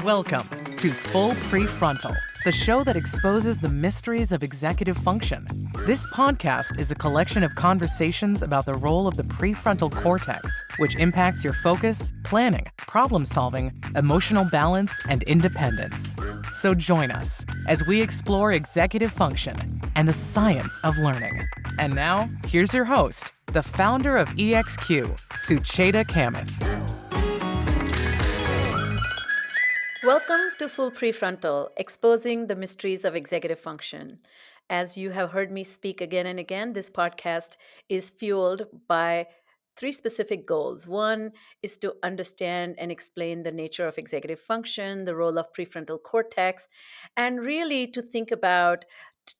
Welcome to Full PreFrontal, the show that exposes the mysteries of executive function. This podcast is a collection of conversations about the role of the prefrontal cortex, which impacts your focus, planning, problem-solving, emotional balance, and independence. So join us as we explore executive function and the science of learning. And now, here's your host, the founder of EXQ, Sucheta Kamath. Welcome to Full PreFrontal, exposing the mysteries of executive function. As you have heard me speak again and again, this podcast is fueled by three specific goals. One is to understand and explain the nature of executive function, the role of prefrontal cortex, and really to think about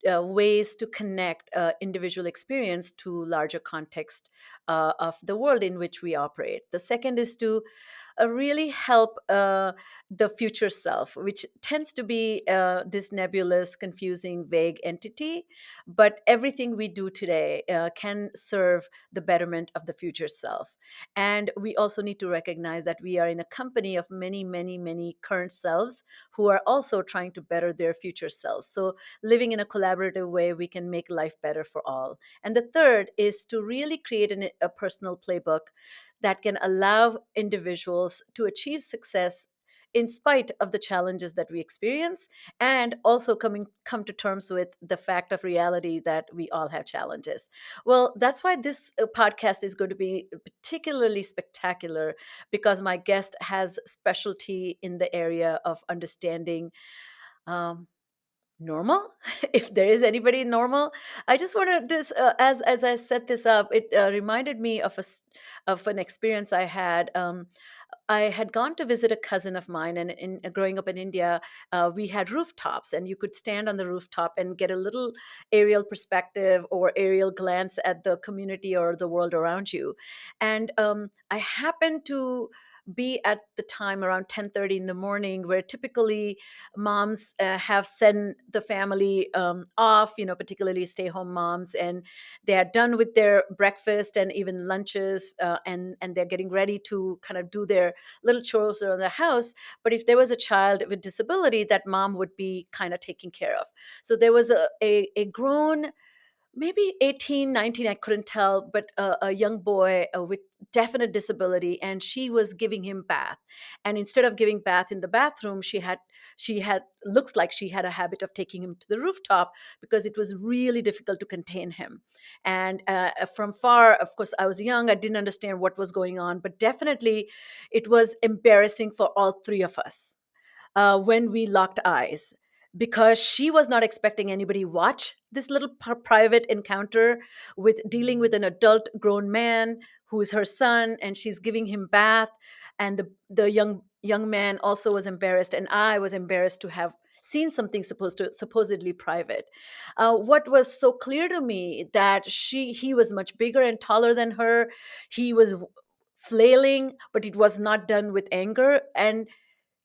ways to connect individual experience to larger context of the world in which we operate. The second is to really help the future self, which tends to be this nebulous, confusing, vague entity. But everything we do today can serve the betterment of the future self. And we also need to recognize that we are in a company of many, many, many current selves who are also trying to better their future selves. So living in a collaborative way, we can make life better for all. And the third is to really create a personal playbook that can allow individuals to achieve success in spite of the challenges that we experience, and also come to terms with the fact of reality that we all have challenges. Well, that's why this podcast is going to be particularly spectacular, because my guest has specialty in the area of understanding normal. If there is anybody normal, I just wanted this as I set this up, it reminded me of of an experience I had. I had gone to visit a cousin of mine, and growing up in India, we had rooftops, and you could stand on the rooftop and get a little aerial perspective or aerial glance at the community or the world around you. And I happened to be at the time around 10:30 in the morning, where typically moms have sent the family off, particularly stay home moms, and they are done with their breakfast and even lunches, and they're getting ready to kind of do their little chores around the house. But if there was a child with disability, that mom would be kind of taking care of. So there was a grown, maybe 18, 19, I couldn't tell, but a young boy with definite disability, and she was giving him bath. And instead of giving bath in the bathroom, she had looks like she had a habit of taking him to the rooftop, because it was really difficult to contain him. And from far, of course, I was young, I didn't understand what was going on, but definitely it was embarrassing for all three of us when we locked eyes, because she was not expecting anybody watch this little private encounter with dealing with an adult grown man who is her son, and she's giving him bath. And the young man also was embarrassed, and I was embarrassed to have seen something supposedly private. What was so clear to me, that he was much bigger and taller than her. He was flailing, but it was not done with anger. And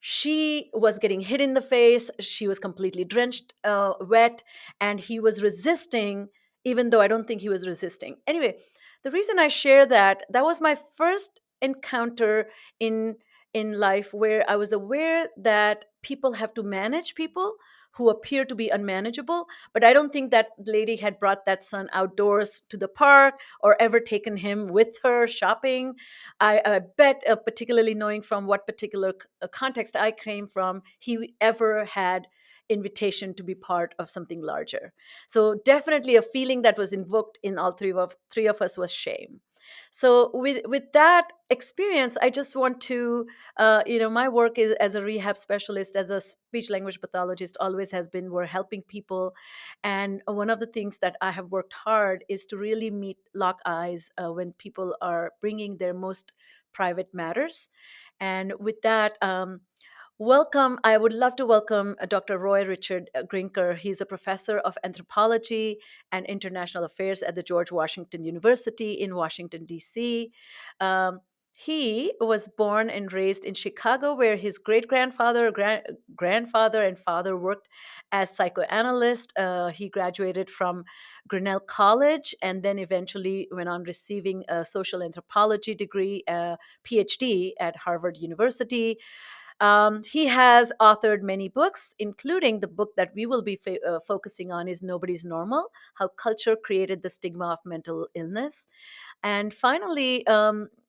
she was getting hit in the face. She was completely drenched, wet, and he was resisting, even though I don't think he was resisting. Anyway, the reason I share that was my first encounter in life, where I was aware that people have to manage people who appear to be unmanageable. But I don't think that lady had brought that son outdoors to the park, or ever taken him with her shopping. I bet, particularly knowing from what particular context I came from, he ever had invitation to be part of something larger. So definitely a feeling that was invoked in all three of us was shame. So with that experience, I just want to, my work is as a rehab specialist, as a speech language pathologist, always has been, we're helping people. And one of the things that I have worked hard is to really lock eyes when people are bringing their most private matters. And with that, welcome. I would love to welcome Dr. Richard Grinker. He's a professor of anthropology and international affairs at the George Washington University in Washington, D.C. Um, he was born and raised in Chicago, where his great-grandfather, grandfather, and father worked as psychoanalysts. He graduated from Grinnell College, and then eventually went on receiving a social anthropology degree, PhD at Harvard University. He has authored many books, including the book that we will be focusing on is Nobody's Normal: How Culture Created the Stigma of Mental Illness. And finally,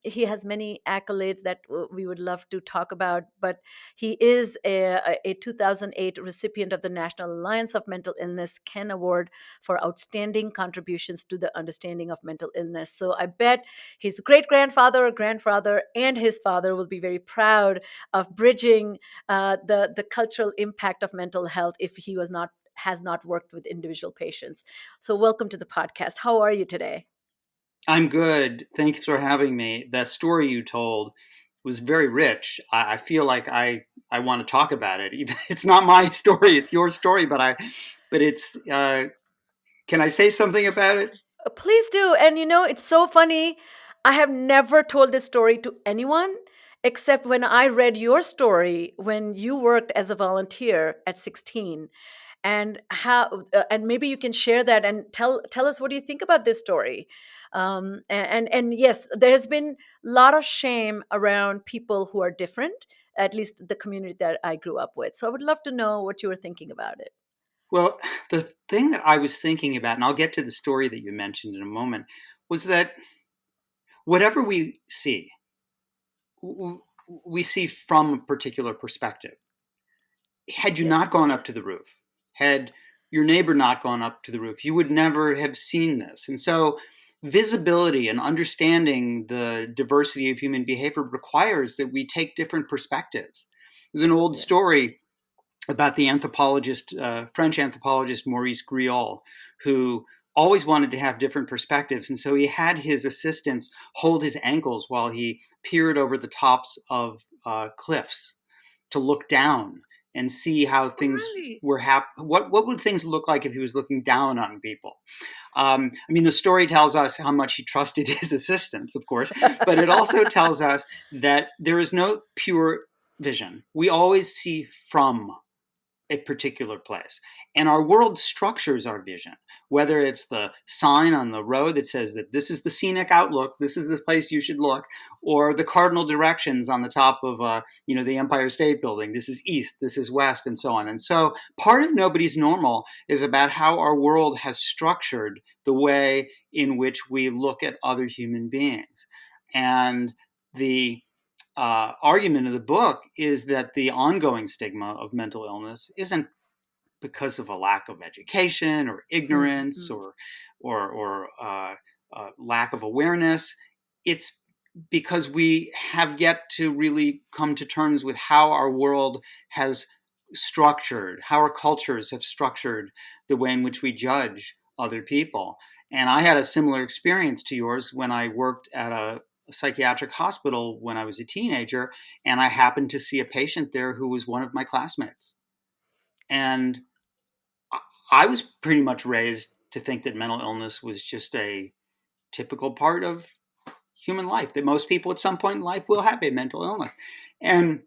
he has many accolades that we would love to talk about, but he is a 2008 recipient of the National Alliance of Mental Illness Ken Award for outstanding contributions to the understanding of mental illness. So I bet his great grandfather or grandfather and his father will be very proud of bridging the cultural impact of mental health if he was not has not worked with individual patients. So welcome to the podcast. How are you today? I'm good. Thanks for having me. That story you told was very rich. I feel like I want to talk about it. Even it's not my story; it's your story. But it's. Can I say something about it? Please do. And it's so funny. I have never told this story to anyone except when I read your story when you worked as a volunteer at 16. And how and maybe you can share that and tell us what do you think about this story. And yes, there's been a lot of shame around people who are different, at least the community that I grew up with. So I would love to know what you were thinking about it. Well, the thing that I was thinking about, and I'll get to the story that you mentioned in a moment, was that whatever we see, we see from a particular perspective. Had you not Yes. gone up to the roof, had your neighbor not gone up to the roof, you would never have seen this. And so, visibility and understanding the diversity of human behavior requires that we take different perspectives. There's an old Yeah. story about the anthropologist, French anthropologist Maurice Griol, who always wanted to have different perspectives. And so he had his assistants hold his ankles while he peered over the tops of cliffs to look down and see how Oh, things really? were what would things look like if he was looking down on people. I mean, the story tells us how much he trusted his assistants, of course, but it also tells us that there is no pure vision. We always see from a particular place. And our world structures our vision, whether it's the sign on the road that says that this is the scenic outlook, this is the place you should look, or the cardinal directions on the top of the Empire State Building. This is east, this is west, and so on. And so part of Nobody's Normal is about how our world has structured the way in which we look at other human beings. And the argument of the book is that the ongoing stigma of mental illness isn't because of a lack of education or ignorance Mm-hmm. or lack of awareness. It's because we have yet to really come to terms with how our world has structured, how our cultures have structured the way in which we judge other people. And I had a similar experience to yours when I worked at a psychiatric hospital when I was a teenager, and I happened to see a patient there who was one of my classmates. And I was pretty much raised to think that mental illness was just a typical part of human life, that most people at some point in life will have a mental illness. And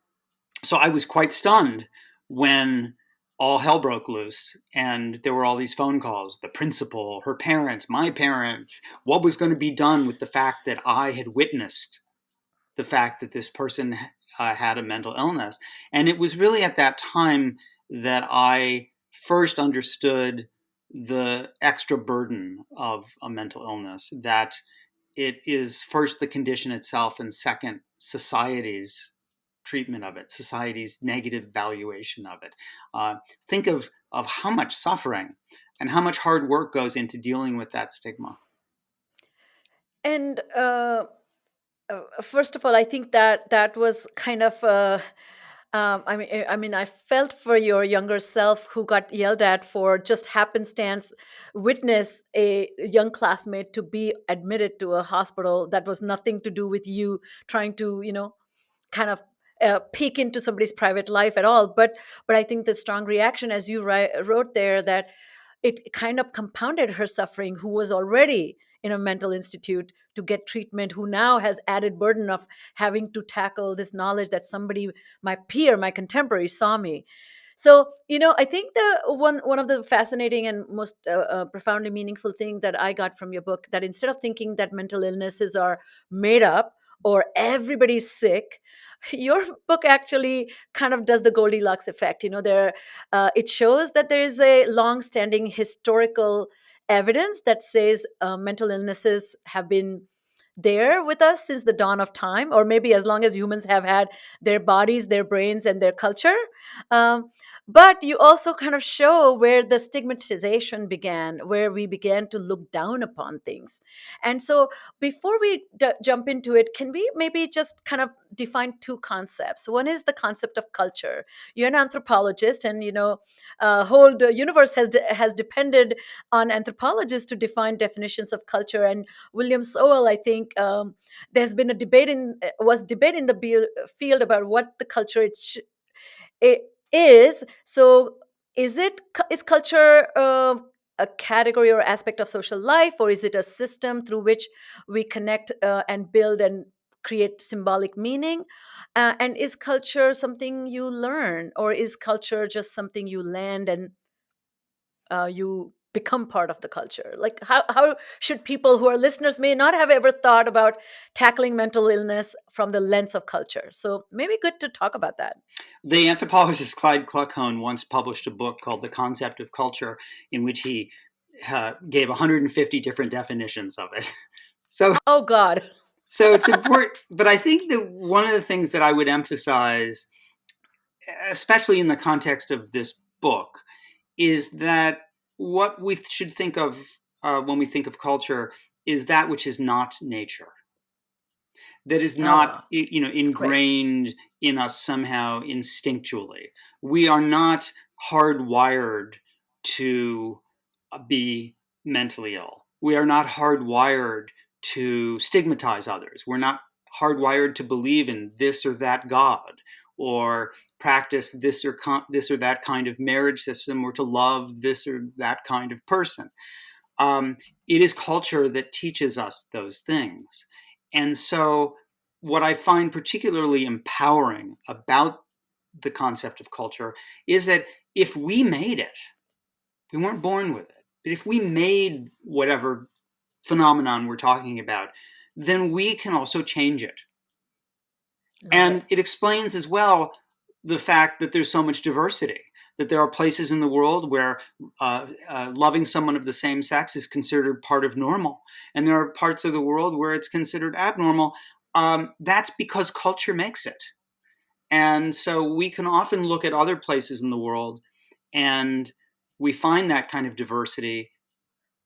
so I was quite stunned when all hell broke loose and there were all these phone calls, the principal, her parents, my parents, what was going to be done with the fact that I had witnessed the fact that this person had a mental illness. And it was really at that time that I first understood the extra burden of a mental illness, that it is first the condition itself, and second, society's treatment of it, society's negative valuation of it. Think of how much suffering and how much hard work goes into dealing with that stigma. And first of all, I think that that was kind of. I mean, I felt for your younger self who got yelled at for just happenstance, witness a young classmate to be admitted to a hospital that was nothing to do with you trying to, kind of peek into somebody's private life at all. But I think the strong reaction, as you wrote there, that it kind of compounded her suffering, who was already in a mental institute to get treatment, who now has added burden of having to tackle this knowledge that somebody, my peer, my contemporary, saw me. So I think the one of the fascinating and most profoundly meaningful thing that I got from your book, that instead of thinking that mental illnesses are made up or everybody's sick, your book actually kind of does the Goldilocks effect. It shows that there is a long-standing historical evidence that says mental illnesses have been there with us since the dawn of time, or maybe as long as humans have had their bodies, their brains, and their culture. Um, but you also kind of show where the stigmatization began, where we began to look down upon things. And so, before we jump into it, can we maybe just kind of define two concepts? One is the concept of culture. You're an anthropologist, and whole the universe has depended on anthropologists to define definitions of culture. And William Sowell, I think, there's been a debate in the field about what the culture it is. So, is culture a category or aspect of social life, or is it a system through which we connect and build and create symbolic meaning? And is culture something you learn, or is culture just something you land and you become part of the culture? Like, how should people who are listeners may not have ever thought about tackling mental illness from the lens of culture? So maybe good to talk about that. The anthropologist Clyde Kluckhohn once published a book called The Concept of Culture, in which he gave 150 different definitions of it. Oh God. So it's important, but I think that one of the things that I would emphasize, especially in the context of this book, is that what we should think of when we think of culture is that which is not nature, that is not ingrained in us somehow instinctually. We are not hardwired to be mentally ill. We are not hardwired to stigmatize others. We're not hardwired to believe in this or that God, or practice this or that kind of marriage system, or to love this or that kind of person. It is culture that teaches us those things. And so what I find particularly empowering about the concept of culture is that if we made it, we weren't born with it, but if we made whatever phenomenon we're talking about, then we can also change it. And it explains as well the fact that there's so much diversity, that there are places in the world where loving someone of the same sex is considered part of normal, and there are parts of the world where it's considered abnormal. That's because culture makes it. And so we can often look at other places in the world and we find that kind of diversity,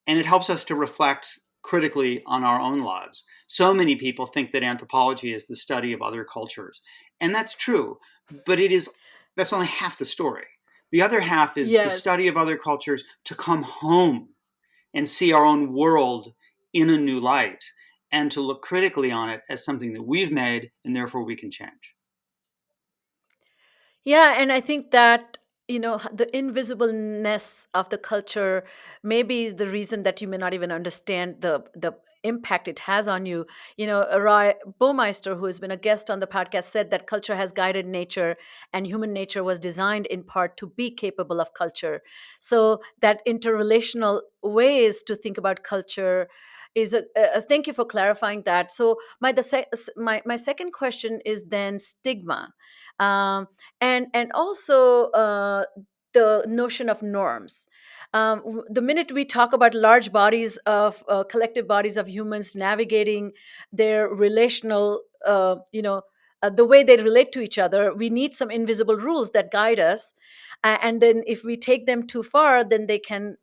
and it helps us to reflect critically on our own lives. So many people think that anthropology is the study of other cultures, and that's true, but that's only half the story. The other half is the study of other cultures to come home and see our own world in a new light, and to look critically on it as something that we've made and therefore we can change. Yeah, and I think that the invisibleness of the culture may be the reason that you may not even understand the impact it has on you. Roy Baumeister, who has been a guest on the podcast, said that culture has guided nature, and human nature was designed in part to be capable of culture. So that interrelational ways to think about culture is a thank you for clarifying that. So my second question is then stigma. And also the notion of norms. The minute we talk about large bodies of collective bodies of humans navigating their relational, the way they relate to each other, we need some invisible rules that guide us. And then if we take them too far, then they can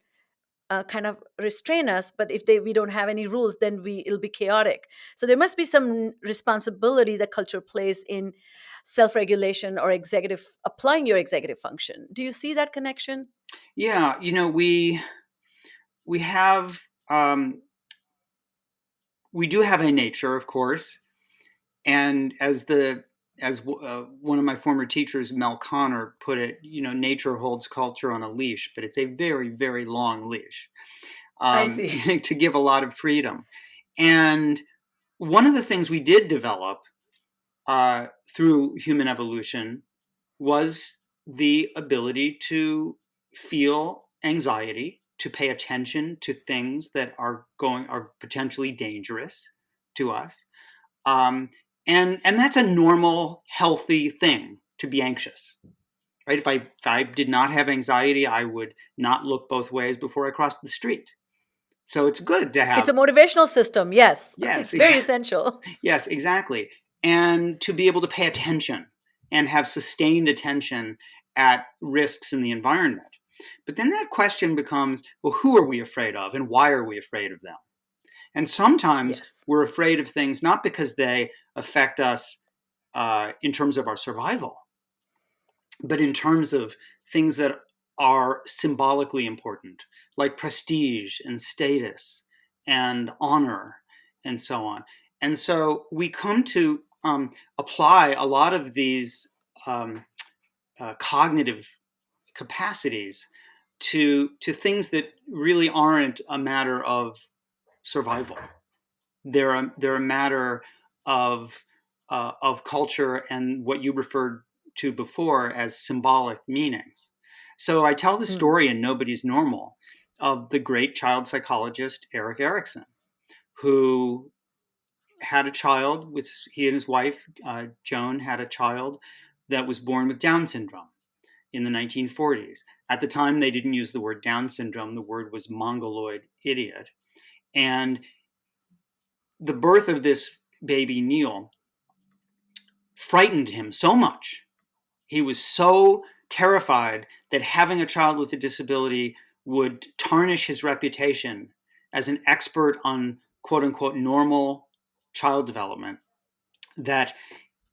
kind of restrain us. But if we don't have any rules, then it'll be chaotic. So there must be some responsibility that culture plays in self-regulation or applying your executive function. Do you see that connection? Yeah, we have we do have a nature, of course, and as one of my former teachers, Mel Connor, put it, nature holds culture on a leash, but it's a very, very long leash. I see. To give a lot of freedom. And one of the things we did develop through human evolution was the ability to feel anxiety, to pay attention to things that are potentially dangerous to us, And that's a normal, healthy thing to be anxious, right? If I did not have anxiety, I would not look both ways before I crossed the street. So it's good to It's have. a motivational system. Yes. Yes, It's very exactly. essential. Yes, exactly. And to be able to pay attention and have sustained attention at risks in the environment. But then that question becomes, well, who are we afraid of and why are we afraid of them? And sometimes Yes. we're afraid of things not because they affect us in terms of our survival, but in terms of things that are symbolically important, like prestige and status and honor and so on. And so we come to apply a lot of these cognitive capacities to things that really aren't a matter of survival. They're a matter of culture and what you referred to before as symbolic meanings. So I tell the Mm. story in Nobody's Normal of the great child psychologist Erik Erikson, who had a child with he and his wife Joan had a child that was born with Down syndrome in the 1940s. At the time, they didn't use the word Down syndrome; the word was mongoloid idiot, and the birth of this baby Neil frightened him so much. He was so terrified that having a child with a disability would tarnish his reputation as an expert on quote unquote normal child development that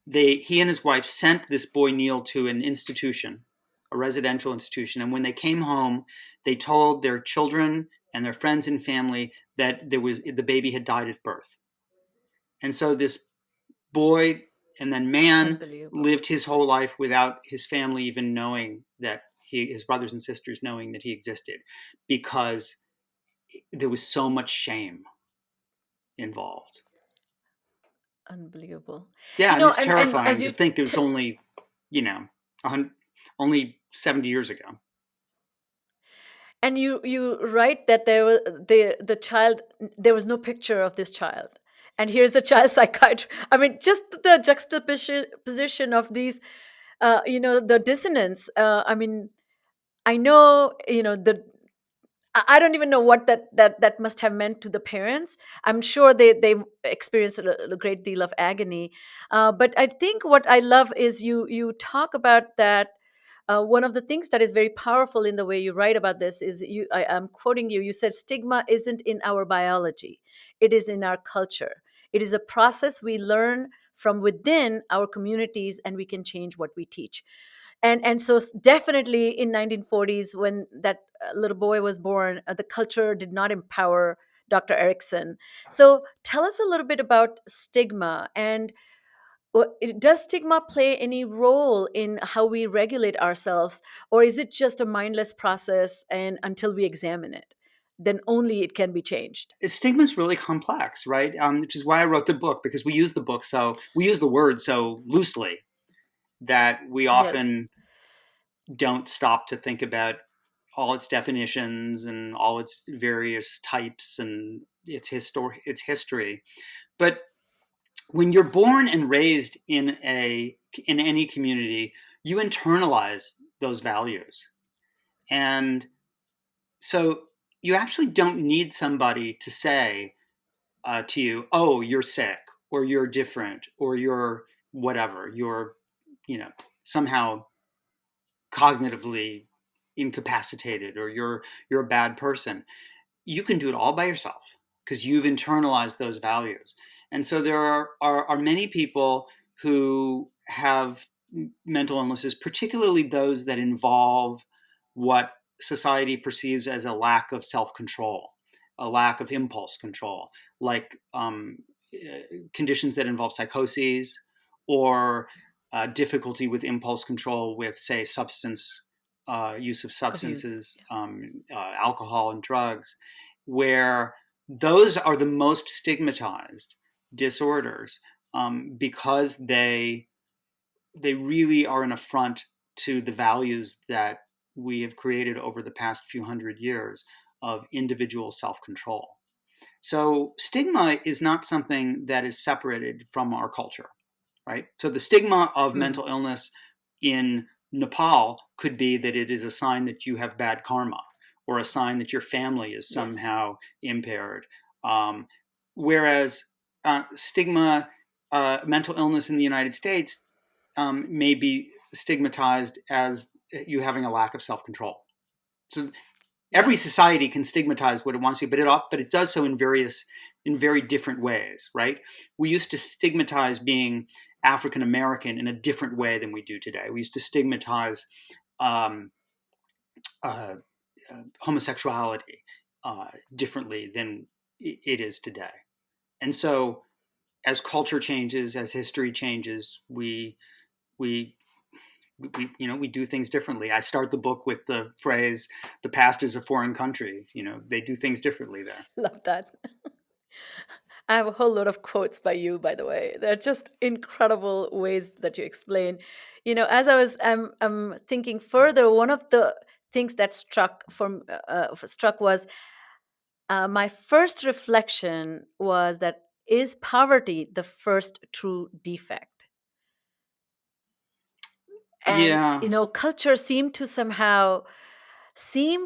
he and his wife sent this boy Neil to an institution, a residential institution. And when they came home, they told their children and their friends and family that the baby had died at birth. And so this boy and then man Unbelievable. lived his whole life without his family even knowing that his brothers and sisters knowing that he existed, because there was so much shame involved. Unbelievable. Yeah, You and know, it's and as terrifying to you think it was t- only, you know, only 70 years ago. and you write that there was the child, there was no picture of this child, and here's a child psychiatrist. I mean, just the juxtaposition of these, the dissonance. I mean, I know, the I don't even know what that must have meant to the parents. I'm sure they experienced a great deal of agony. But I think what I love is you talk about that. One of the things that is very powerful in the way you write about this is I'm quoting you. You said stigma isn't in our biology; it is in our culture. It is a process we learn from within our communities, and we can change what we teach. And so definitely in 1940s when that little boy was born, the culture did not empower Dr. Erickson. So tell us a little bit about stigma, and does stigma play any role in how we regulate ourselves, or is it just a mindless process, and until we examine it, then only it can be changed? Stigma is really complex, right? Which is why I wrote the book, because we use the word so loosely that we Yes. often don't stop to think about all its definitions and all its various types and its history. But when you're born and raised in any community, you internalize those values. And so you actually don't need somebody to say to you, "Oh, you're sick," or "You're different," or "You're whatever," "You're, you know, somehow cognitively incapacitated," or "You're a bad person." You can do it all by yourself because you've internalized those values. And so there are many people who have mental illnesses, particularly those that involve what society perceives as a lack of self-control, a lack of impulse control, like conditions that involve psychoses or difficulty with impulse control with, say, use of Abuse. substances, alcohol and drugs, where those are the most stigmatized disorders, because they really are an affront to the values that we have created over the past few hundred years of individual self-control. So stigma is not something that is separated from our culture. right? So the stigma of mental illness in Nepal could be that it is a sign that you have bad karma, or a sign that your family is somehow impaired. Whereas stigma, mental illness in the United States may be stigmatized as you having a lack of self-control. So every society can stigmatize what it wants to, but it does so in very different ways, right? We used to stigmatize being African American in a different way than we do today. We used to stigmatize homosexuality differently than it is today. And so, as culture changes, as history changes, we do things differently. I start the book with the phrase, "The past is a foreign country." They do things differently there. Love that. I have a whole lot of quotes by you, by the way. They're just incredible ways that you explain. As I'm thinking further, one of the things that struck was my first reflection was that, is poverty the first true defect? And Yeah. culture seem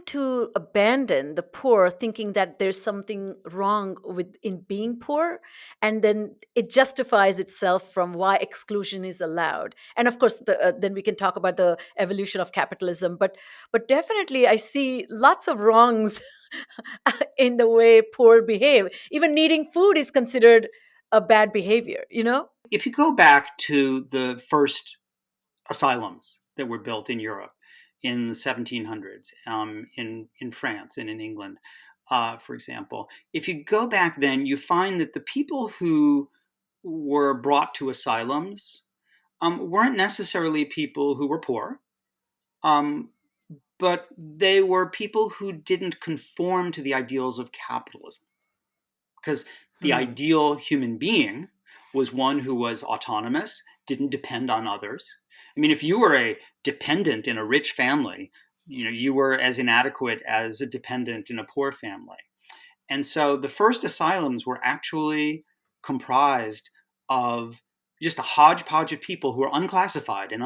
to abandon the poor, thinking that there's something wrong in being poor, and then it justifies itself from why exclusion is allowed. And of course, then we can talk about the evolution of capitalism. But definitely, I see lots of wrongs in the way poor behave. Even needing food is considered a bad behavior. If you go back to the first asylums that were built in Europe in the 1700s, in France and in England, for example. If you go back then, you find that the people who were brought to asylums weren't necessarily people who were poor, but they were people who didn't conform to the ideals of capitalism. Because the ideal human being was one who was autonomous, didn't depend on others. I mean, if you were a dependent in a rich family, you were as inadequate as a dependent in a poor family. And so the first asylums were actually comprised of just a hodgepodge of people who were unclassified and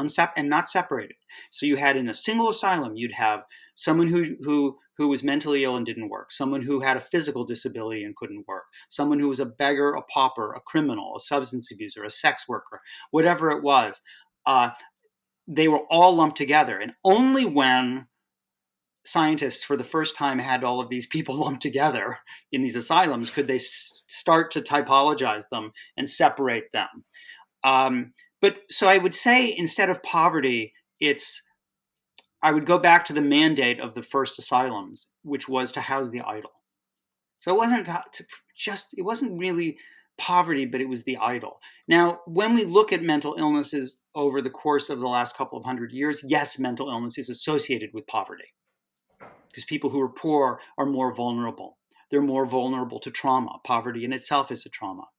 not separated. So you had, in a single asylum, you'd have someone who was mentally ill and didn't work, someone who had a physical disability and couldn't work, someone who was a beggar, a pauper, a criminal, a substance abuser, a sex worker, whatever it was. They were all lumped together. And only when scientists for the first time had all of these people lumped together in these asylums could they start to typologize them and separate them. But so I would say, instead of poverty, I would go back to the mandate of the first asylums, which was to house the idle. So it wasn't really poverty, but it was the idle. Now, when we look at mental illnesses over the course of the last couple of 100 years, yes, mental illness is associated with poverty, because people who are poor are more vulnerable. They're more vulnerable to trauma. Poverty in itself is a trauma.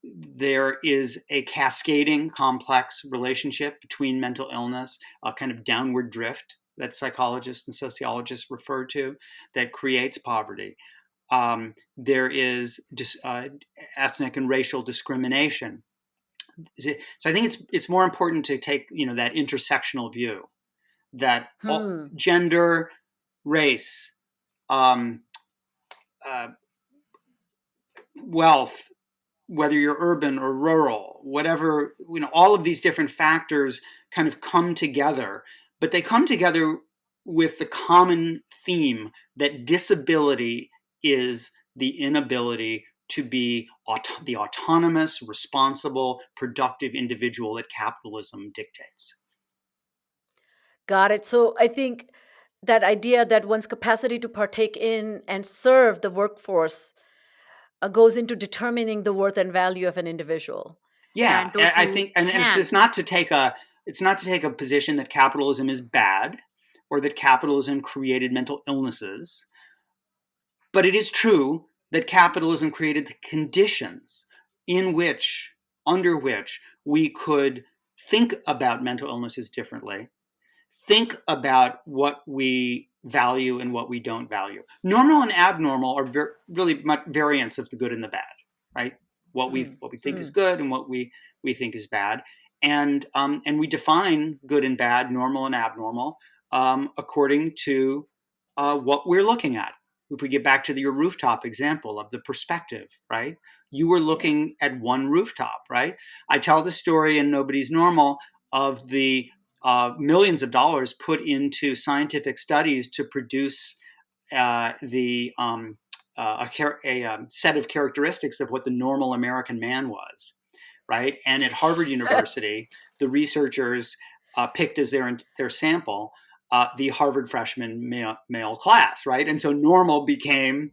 There is a cascading, complex relationship between mental illness, a kind of downward drift that psychologists and sociologists refer to, that creates poverty. There is ethnic and racial discrimination. So I think it's more important to take that intersectional view, that gender, race, wealth, whether you're urban or rural, whatever, all of these different factors kind of come together, but they come together with the common theme that disability is the inability to be the autonomous, responsible, productive individual that capitalism dictates. Got it. So I think that idea that one's capacity to partake in and serve the workforce goes into determining the worth and value of an individual. Yeah, I think, and it's not to take a position that capitalism is bad or that capitalism created mental illnesses, but it is true that capitalism created the conditions under which we could think about mental illnesses differently, think about what we value and what we don't value. Normal and abnormal are really much variants of the good and the bad, right? what we think is good and what we think is bad, and we define good and bad, normal and abnormal, according to what we're looking at. If we get back to your rooftop example of the perspective, right? You were looking at one rooftop, right? I tell the story in Nobody's Normal of the millions of dollars put into scientific studies to produce a set of characteristics of what the normal American man was, right? And at Harvard University, the researchers picked as their sample the Harvard freshman male class, right? And so normal became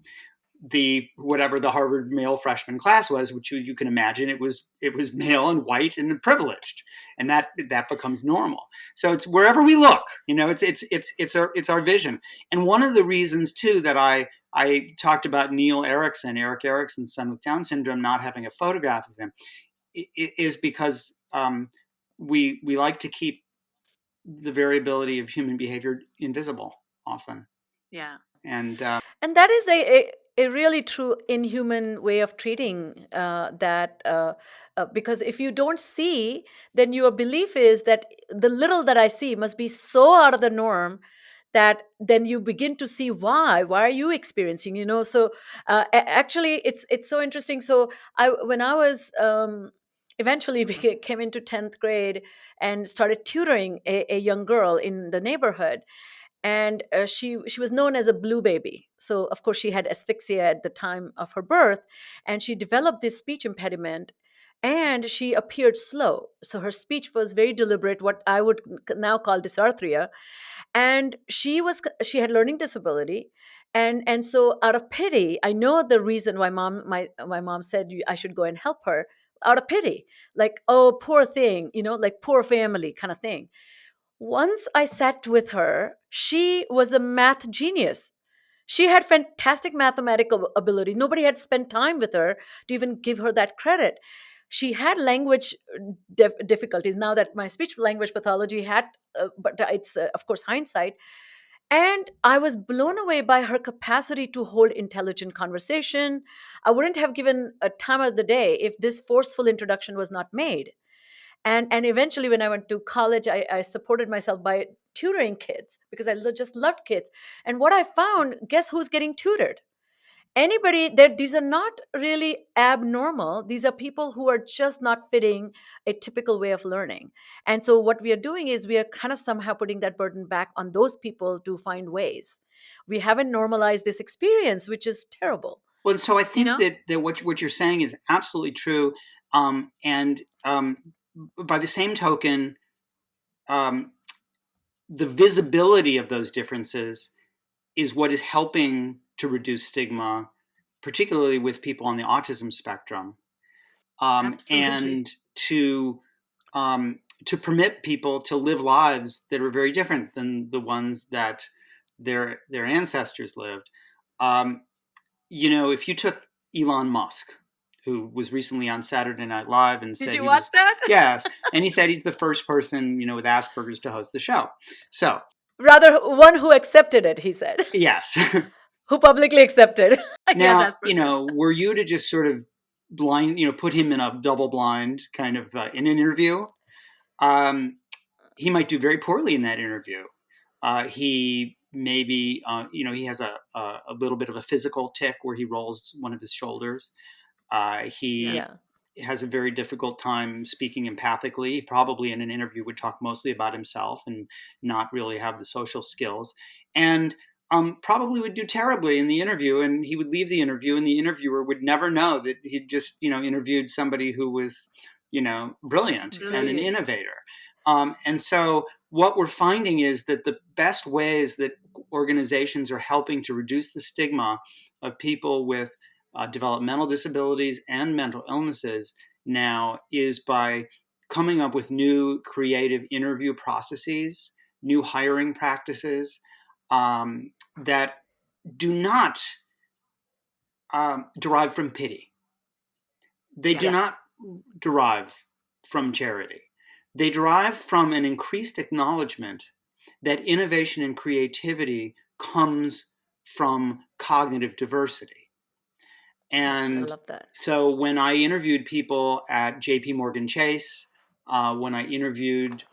whatever the Harvard male freshman class was, which you can imagine it was male and white and privileged, and that becomes normal. So it's wherever we look, it's our vision. And one of the reasons too that I talked about Erik Erikson's son with Down syndrome, not having a photograph of him, is because we like to keep the variability of human behavior invisible often. Yeah. And that is a really true inhuman way of treating that, because if you don't see, then your belief is that the little that I see must be so out of the norm that then you begin to see why are you experiencing, so actually it's so interesting. So when I was eventually came into 10th grade and started tutoring a young girl in the neighborhood, and she was known as a blue baby. So of course she had asphyxia at the time of her birth, and she developed this speech impediment, and she appeared slow. So her speech was very deliberate, what I would now call dysarthria, and she had learning disability. And so out of pity, I know the reason why my mom said I should go and help her, out of pity, like, oh, poor thing, like poor family kind of thing. Once I sat with her, she was a math genius. She had fantastic mathematical ability. Nobody had spent time with her to even give her that credit. She had language difficulties. Now that my speech language pathology had, but it's of course hindsight. And I was blown away by her capacity to hold intelligent conversation. I wouldn't have given a time of the day if this forceful introduction was not made. And eventually, when I went to college, I supported myself by tutoring kids because I just loved kids. And what I found, guess who's getting tutored? Anybody that these are not really abnormal. These are people who are just not fitting a typical way of learning. And so what we are doing is we are kind of somehow putting that burden back on those people to find ways. We haven't normalized this experience, which is terrible. Well, so I think that what you're saying is absolutely true. And by the same token, the visibility of those differences is what is helping to reduce stigma, particularly with people on the autism spectrum, and to permit people to live lives that are very different than the ones that their ancestors lived. If you took Elon Musk, who was recently on Saturday Night Live and said, "Did you watch that?" Yes, and he said he's the first person, with Asperger's to host the show. So rather one who accepted it, he said. Yes, who publicly accepted. Now, were you to just sort of blind, put him in a double blind kind of in an interview, he might do very poorly in that interview. He maybe, he has a little bit of a physical tic where he rolls one of his shoulders. He has a very difficult time speaking empathically. He probably in an interview would talk mostly about himself and not really have the social skills. And probably would do terribly in the interview, and he would leave the interview and the interviewer would never know that he'd just, interviewed somebody who was, brilliant and an innovator. And so what we're finding is that the best ways that organizations are helping to reduce the stigma of people with developmental disabilities and mental illnesses now is by coming up with new creative interview processes, new hiring practices, that do not derive from pity. They do not derive from charity. They derive from an increased acknowledgement that innovation and creativity comes from cognitive diversity. Yes, I And love that. so when I interviewed people at JP Morgan Chase, when I interviewed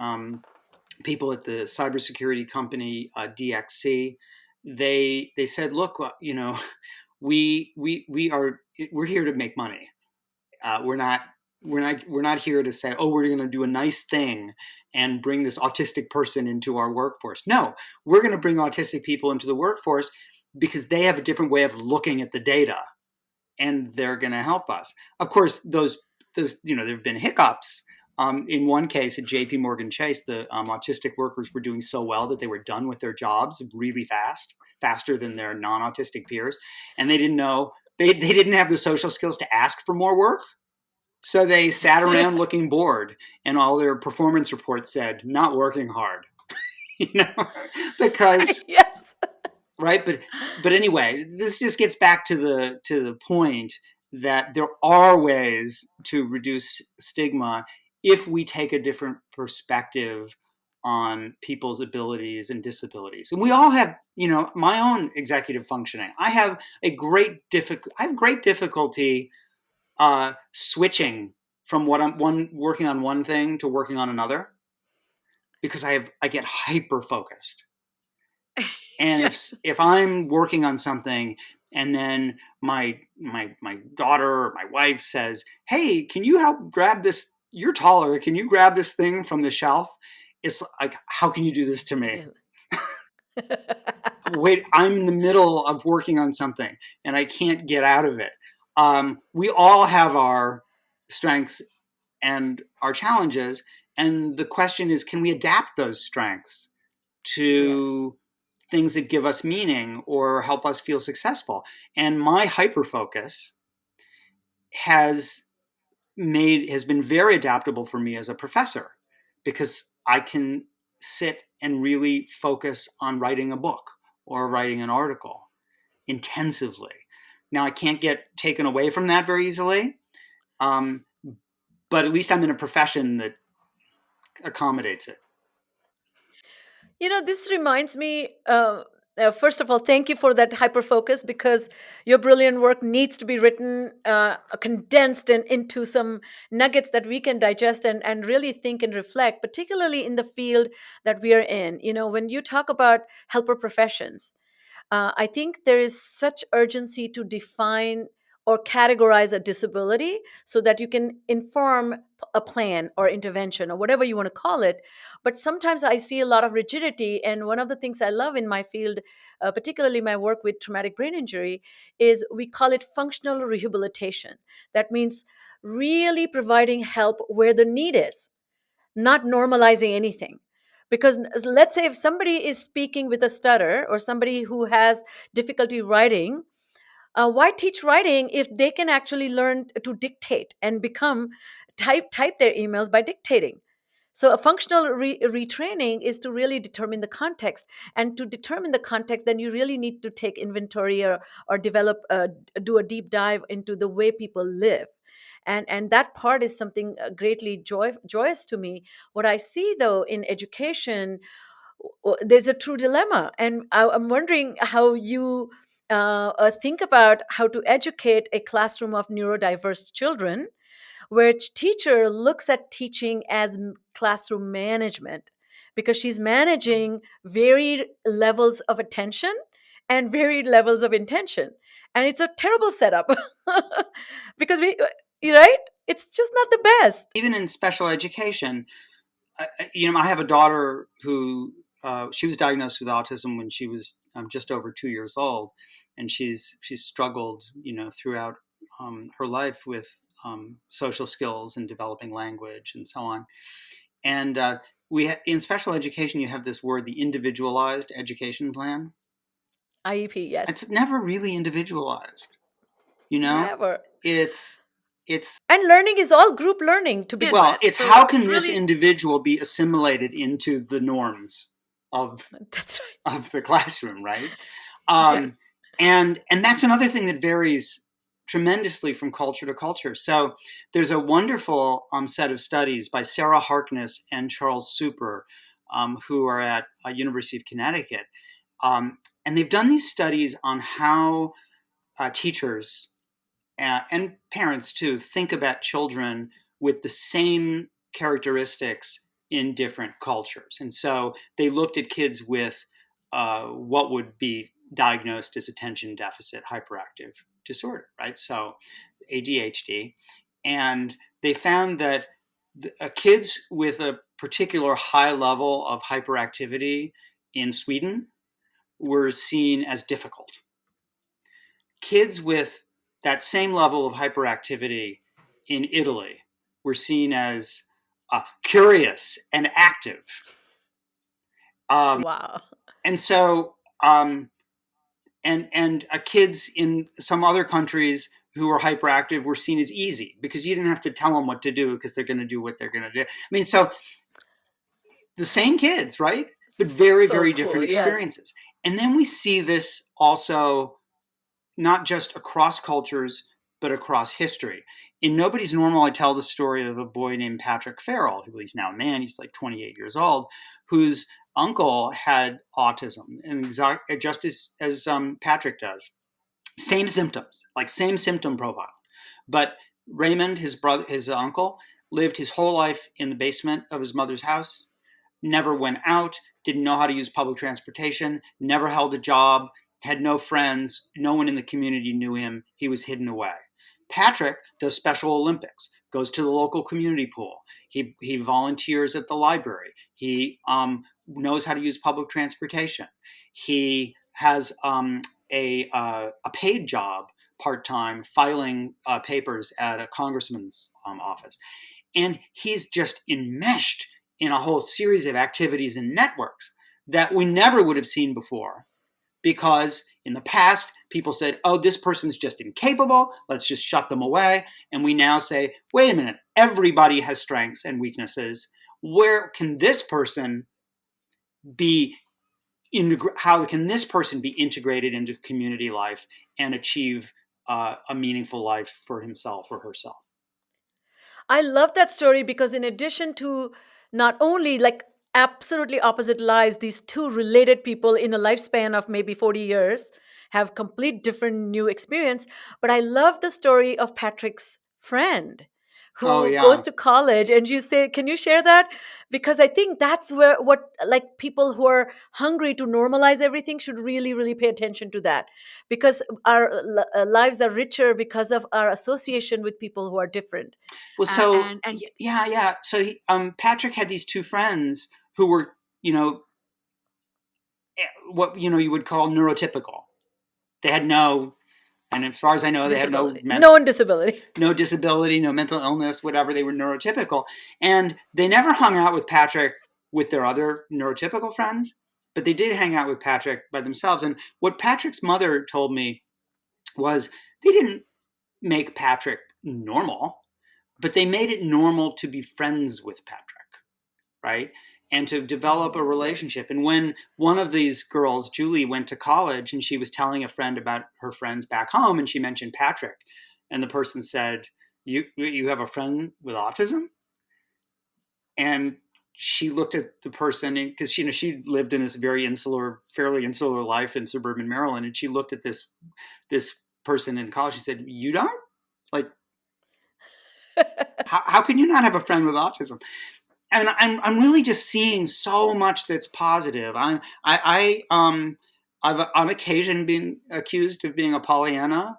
people at the cybersecurity company DXC, they said, look, we're here to make money. We're not here to say, oh, we're going to do a nice thing and bring this autistic person into our workforce. No, we're going to bring autistic people into the workforce because they have a different way of looking at the data, and they're going to help us. Of course, those there have been hiccups. In one case at JP Morgan Chase, the autistic workers were doing so well that they were done with their jobs really fast, faster than their non-autistic peers, and they didn't know they didn't have the social skills to ask for more work. So they sat around looking bored, and all their performance reports said, not working hard, because Yes. right. But anyway, this just gets back to the point that there are ways to reduce stigma if we take a different perspective on people's abilities and disabilities. And we all have, my own executive functioning. I have great difficulty switching from working on one thing to working on another, because I get hyper focused. And if I'm working on something and then my daughter or my wife says, hey, can you help grab this? You're taller. Can you grab this thing from the shelf? It's like, how can you do this to me? Wait, I'm in the middle of working on something and I can't get out of it. We all have our strengths and our challenges. And the question is, can we adapt those strengths to things that give us meaning or help us feel successful? And my hyperfocus has been very adaptable for me as a professor, because I can sit and really focus on writing a book or writing an article intensively. Now, I can't get taken away from that very easily, but at least I'm in a profession that accommodates it. This reminds me, first of all, thank you for that hyper focus, because your brilliant work needs to be written, condensed into some nuggets that we can digest and really think and reflect, particularly in the field that we are in. When you talk about helper professions, I think there is such urgency to define or categorize a disability so that you can inform a plan or intervention or whatever you want to call it. But sometimes I see a lot of rigidity. And one of the things I love in my field, particularly my work with traumatic brain injury, is we call it functional rehabilitation. That means really providing help where the need is, not normalizing anything. Because let's say if somebody is speaking with a stutter or somebody who has difficulty writing, why teach writing if they can actually learn to dictate and type their emails by dictating? So a functional retraining is to really determine the context, and to determine the context, then you really need to take inventory or develop do a deep dive into the way people live. And that part is something greatly joyous to me. What I see though in education, there's a true dilemma, and I'm wondering how you think about how to educate a classroom of neurodiverse children, where teacher looks at teaching as classroom management, because she's managing varied levels of attention and varied levels of intention, and it's a terrible setup because you right, it's just not the best. Even in special education, I have a daughter who she was diagnosed with autism when she was just over 2 years old, and she's struggled, throughout her life with social skills and developing language and so on. And in special education, you have this word, the individualized education plan. IEP, yes. It's never really individualized, Never. It's and learning is all group learning to begin well, with. it's So how can it's this really individual be assimilated into the norms of that's right. of the classroom, right? Yes. And that's another thing that varies tremendously from culture to culture. So there's a wonderful set of studies by Sarah Harkness and Charles Super, who are at University of Connecticut, and they've done these studies on how teachers and parents too, think about children with the same characteristics in different cultures. And so they looked at kids with what would be diagnosed as attention deficit hyperactive disorder, right? So ADHD. And they found that kids with a particular high level of hyperactivity in Sweden were seen as difficult. Kids with that same level of hyperactivity in Italy were seen as curious and active. Wow. And so, kids in some other countries who were hyperactive were seen as easy because you didn't have to tell them what to do because they're going to do what they're going to do. I mean, so the same kids, right? But very, So very cool. different Yes. experiences. And then we see this also not just across cultures, but across history. In Nobody's Normal, I tell the story of a boy named Patrick Farrell, who he's now a man, he's like 28 years old, whose uncle had autism, and just as Patrick does. Same symptoms, like same symptom profile. But Raymond, his uncle, lived his whole life in the basement of his mother's house, never went out, didn't know how to use public transportation, never held a job, had no friends, no one in the community knew him, he was hidden away. Patrick does Special Olympics, goes to the local community pool, he volunteers at the library, he knows how to use public transportation, he has a paid job part-time filing papers at a congressman's office. And he's just enmeshed in a whole series of activities and networks that we never would have seen before, because in the past, people said, oh, this person's just incapable, let's just shut them away. And we now say, wait a minute, everybody has strengths and weaknesses. Where can this person be, how can this person be integrated into community life and achieve a meaningful life for himself or herself? I love that story because, in addition to not only like absolutely opposite lives, these two related people in a lifespan of maybe 40 years have complete different new experience. But I love the story of Patrick's friend Oh, who goes yeah. to college. And you say, can you share that? Because I think that's where what like people who are hungry to normalize everything should really, really pay attention to that. Because our lives are richer because of our association with people who are different. Well, so And yeah. So Patrick had these two friends who were, what you would call neurotypical. They had no, and as far as I know, they had no disability, no disability, no mental illness, whatever. They were neurotypical, and they never hung out with Patrick with their other neurotypical friends, but they did hang out with Patrick by themselves. And what Patrick's mother told me was they didn't make Patrick normal, but they made it normal to be friends with Patrick, right? And to develop a relationship. And when one of these girls, Julie, went to college and she was telling a friend about her friends back home, and she mentioned Patrick, and the person said, you have a friend with autism? And she looked at the person, because she lived in this fairly insular life in suburban Maryland, and she looked at this person in college. She said, you don't? Like, how can you not have a friend with autism? And I'm really just seeing so much that's positive. I've on occasion been accused of being a Pollyanna,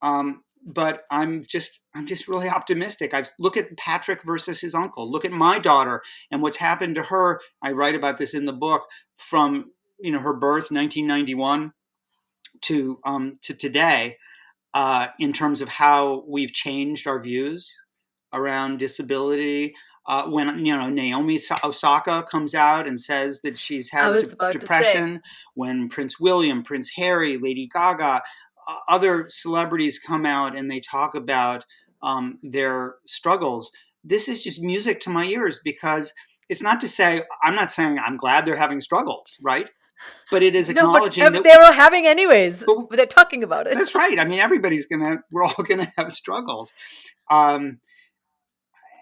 but I'm just really optimistic. I look at Patrick versus his uncle. Look at my daughter and what's happened to her. I write about this in the book, from her birth, 1991, to today, in terms of how we've changed our views around disability. When Naomi Osaka comes out and says that she's had depression, when Prince William, Prince Harry, Lady Gaga, other celebrities come out and they talk about their struggles, this is just music to my ears, because it's not to say, I'm not saying I'm glad they're having struggles, right? But it is acknowledging that they were having anyways, but they're talking about it. That's right. I mean, we're all gonna have struggles.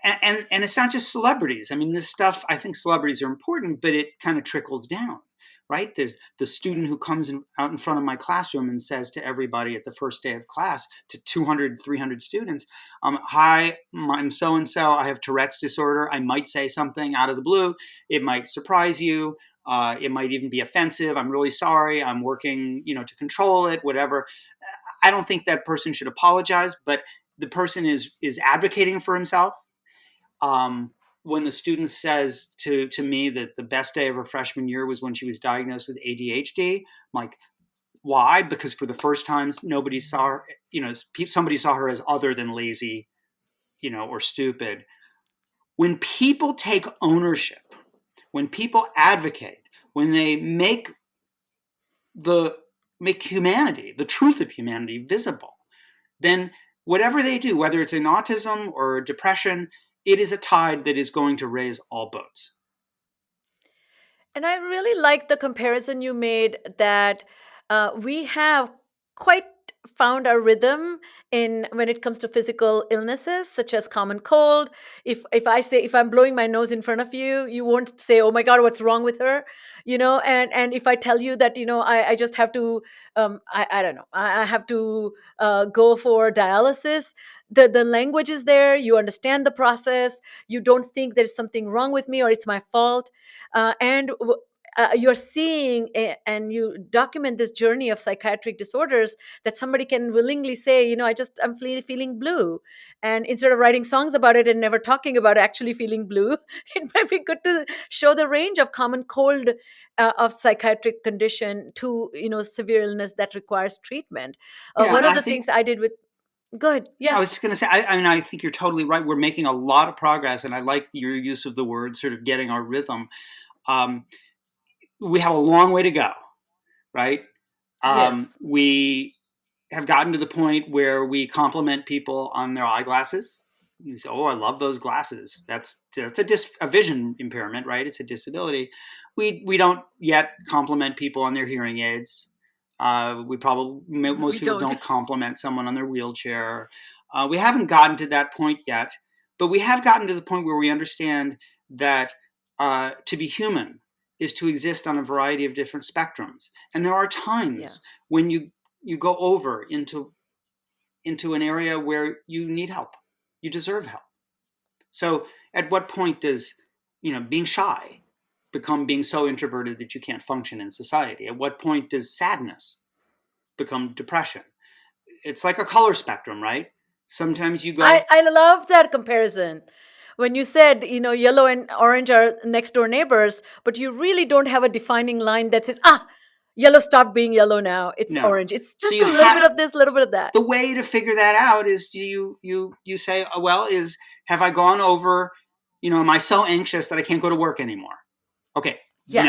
And it's not just celebrities. I mean, this stuff, I think celebrities are important, but it kind of trickles down, right? There's the student who comes out in front of my classroom and says to everybody at the first day of class, to 200, 300 students, hi, I'm so-and-so, I have Tourette's disorder. I might say something out of the blue. It might surprise you. It might even be offensive. I'm really sorry. I'm working, to control it, whatever. I don't think that person should apologize, but the person is advocating for himself. When the student says to me that the best day of her freshman year was when she was diagnosed with ADHD, I'm like, why? Because for the first time, nobody saw her, somebody saw her as other than lazy, or stupid. When people take ownership, when people advocate, when they make humanity, the truth of humanity, visible, then whatever they do, whether it's in autism or depression, it is a tide that is going to raise all boats. And I really like the comparison you made that we have quite found our rhythm in when it comes to physical illnesses such as common cold. If I'm blowing my nose in front of you, you won't say, oh my god, what's wrong with her, and if I tell you that, I just have to I don't know, I have to go for dialysis, the language is there, you understand the process, you don't think there's something wrong with me or it's my fault. And you're seeing and you document this journey of psychiatric disorders that somebody can willingly say, I'm feeling blue. And instead of writing songs about it and never talking about actually feeling blue, it might be good to show the range of common cold of psychiatric condition to, severe illness that requires treatment. One of the things I did with Go ahead. Yeah. I was just going to say, I think you're totally right. We're making a lot of progress, and I like your use of the word sort of getting our rhythm. We have a long way to go, right? Yes. We have gotten to the point where we compliment people on their eyeglasses. You say, "Oh, I love those glasses." That's a vision impairment, right? It's a disability. We don't yet compliment people on their hearing aids. Most people don't compliment someone on their wheelchair. We haven't gotten to that point yet, but we have gotten to the point where we understand that to be human is to exist on a variety of different spectrums. And there are times when you go over into an area where you need help, you deserve help. So at what point does being shy become being so introverted that you can't function in society? At what point does sadness become depression? It's like a color spectrum, right? Sometimes you go... I love that comparison. When you said, yellow and orange are next door neighbors, but you really don't have a defining line that says, yellow stopped being yellow now, it's orange. It's just a little bit of this, a little bit of that. The way to figure that out is you say, have I gone over, am I so anxious that I can't go to work anymore? Okay. Yes,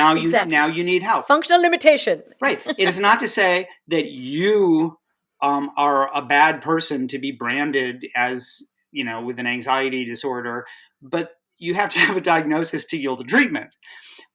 now you need help. Functional limitation. Right. It is not to say that you are a bad person to be branded as, with an anxiety disorder, but you have to have a diagnosis to yield a treatment.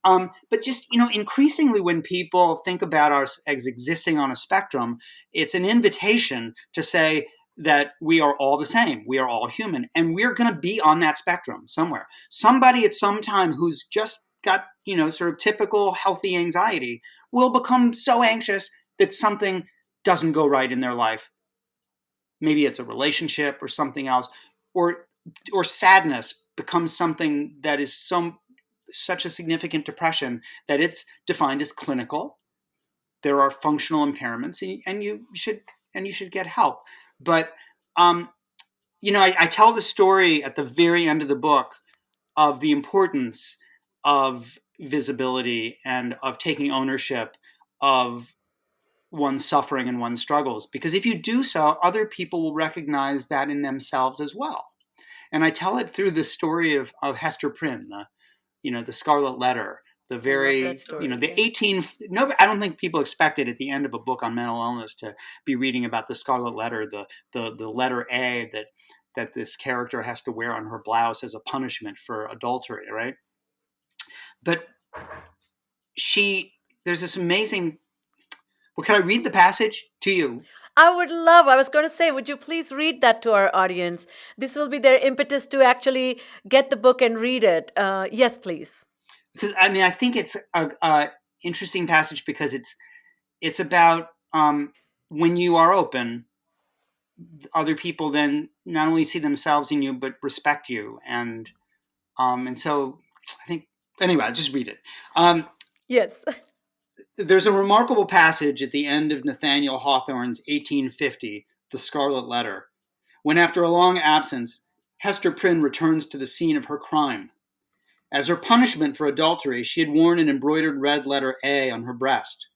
But just, increasingly when people think about us as existing on a spectrum, it's an invitation to say that we are all the same. We are all human, and we're going to be on that spectrum somewhere. Somebody at some time who's just got, sort of typical healthy anxiety will become so anxious that something doesn't go right in their life. Maybe it's a relationship or something else, or sadness becomes something that is such a significant depression that it's defined as clinical. There are functional impairments, and you should get help. But I tell the story at the very end of the book of the importance of visibility and of taking ownership of one's suffering and one's struggles. Because if you do so, other people will recognize that in themselves as well. And I tell it through the story of Hester Prynne, the Scarlet Letter, the very, the I don't think people expected at the end of a book on mental illness to be reading about the Scarlet Letter, the letter A that this character has to wear on her blouse as a punishment for adultery, right? But there's this amazing... Well, can I read the passage to you? I was going to say, would you please read that to our audience? This will be their impetus to actually get the book and read it. Yes, please. Because, I think it's interesting passage because it's about when you are open, other people then not only see themselves in you but respect you, and so I think anyway, I'll just read it. Yes. There's a remarkable passage at the end of Nathaniel Hawthorne's 1850, The Scarlet Letter, when after a long absence, Hester Prynne returns to the scene of her crime. As her punishment for adultery, she had worn an embroidered red letter A on her breast.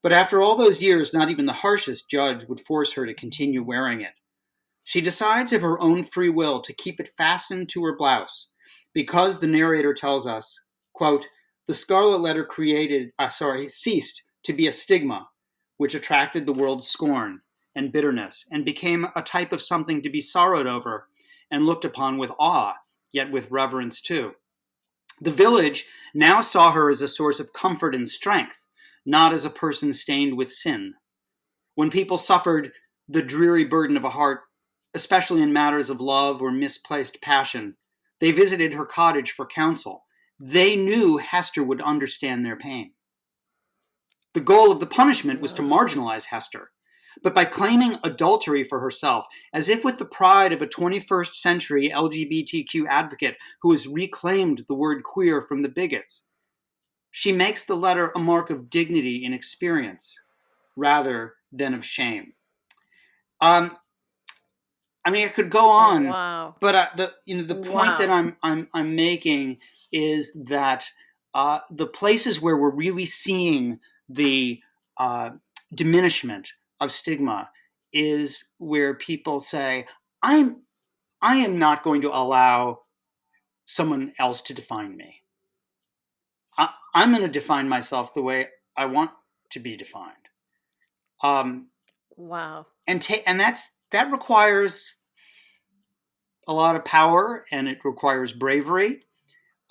But after all those years, not even the harshest judge would force her to continue wearing it. She decides of her own free will to keep it fastened to her blouse, because the narrator tells us, quote, the scarlet letter ceased to be a stigma, which attracted the world's scorn and bitterness, and became a type of something to be sorrowed over and looked upon with awe, yet with reverence too. The village now saw her as a source of comfort and strength, not as a person stained with sin. When people suffered the dreary burden of a heart, especially in matters of love or misplaced passion, they visited her cottage for counsel. They knew Hester would understand their pain. The goal of the punishment was to marginalize Hester, but by claiming adultery for herself, as if with the pride of a 21st century LGBTQ advocate who has reclaimed the word queer from the bigots, she makes the letter a mark of dignity in experience rather than of shame. I mean, I could go on, Wow. but the point that I'm making is that the places where we're really seeing the diminishment of stigma is where people say, I am not going to allow someone else to define me. I'm going to define myself the way I want to be defined. Wow. And that requires a lot of power, and it requires bravery.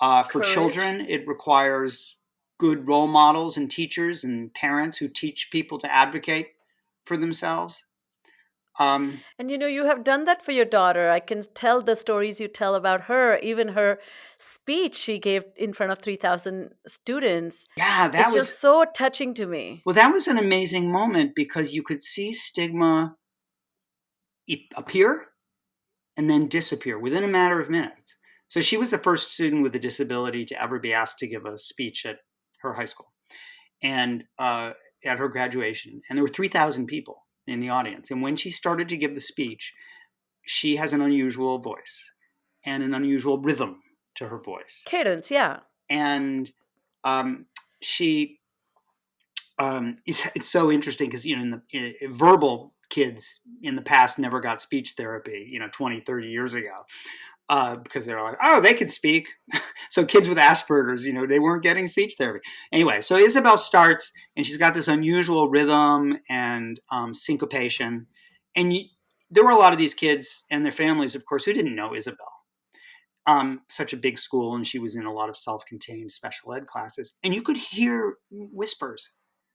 For Courage. children, it requires good role models and teachers and parents who teach people to advocate for themselves. And you have done that for your daughter. I can tell the stories you tell about her, even her speech she gave in front of 3,000 students. Yeah, it's just so touching to me. Well, that was an amazing moment because you could see stigma appear and then disappear within a matter of minutes. So she was the first student with a disability to ever be asked to give a speech at her high school and at her graduation. And there were 3,000 people in the audience. And when she started to give the speech, she has an unusual voice and an unusual rhythm to her voice. Cadence, yeah. And it's so interesting because, in the verbal kids in the past never got speech therapy, 20, 30 years ago. Because they're like, oh, they could speak. So kids with Asperger's, they weren't getting speech therapy. Anyway, so Isabel starts, and she's got this unusual rhythm and syncopation. And there were a lot of these kids and their families, of course, who didn't know Isabel. Such a big school, and she was in a lot of self-contained special ed classes. And you could hear whispers.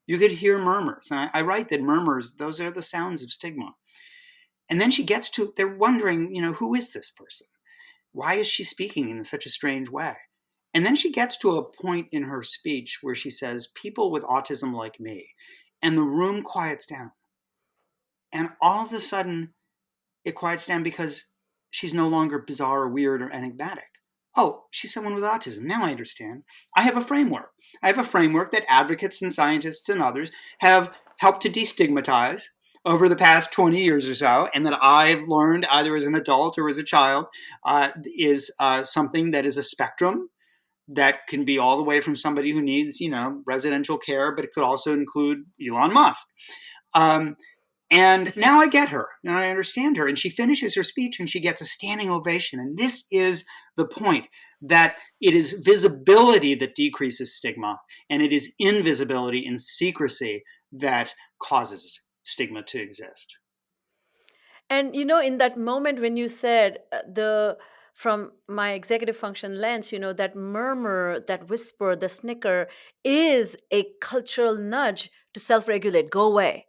You could hear murmurs. And I write that murmurs, those are the sounds of stigma. And then she gets to, they're wondering, who is this person? Why is she speaking in such a strange way? And then she gets to a point in her speech where she says, people with autism like me, and the room quiets down. And all of a sudden, it quiets down because she's no longer bizarre or weird or enigmatic. Oh, she's someone with autism. Now I understand. I have a framework. I have a framework that advocates and scientists and others have helped to destigmatize over the past 20 years or so, and that I've learned either as an adult or as a child, is something that is a spectrum that can be all the way from somebody who needs, residential care, but it could also include Elon Musk. And now I get her, and I understand her. And she finishes her speech, and she gets a standing ovation. And this is the point, that it is visibility that decreases stigma, and it is invisibility and secrecy that causes stigma to exist. And in that moment when you said from my executive function lens, that murmur, that whisper, the snicker is a cultural nudge to self-regulate. Go away.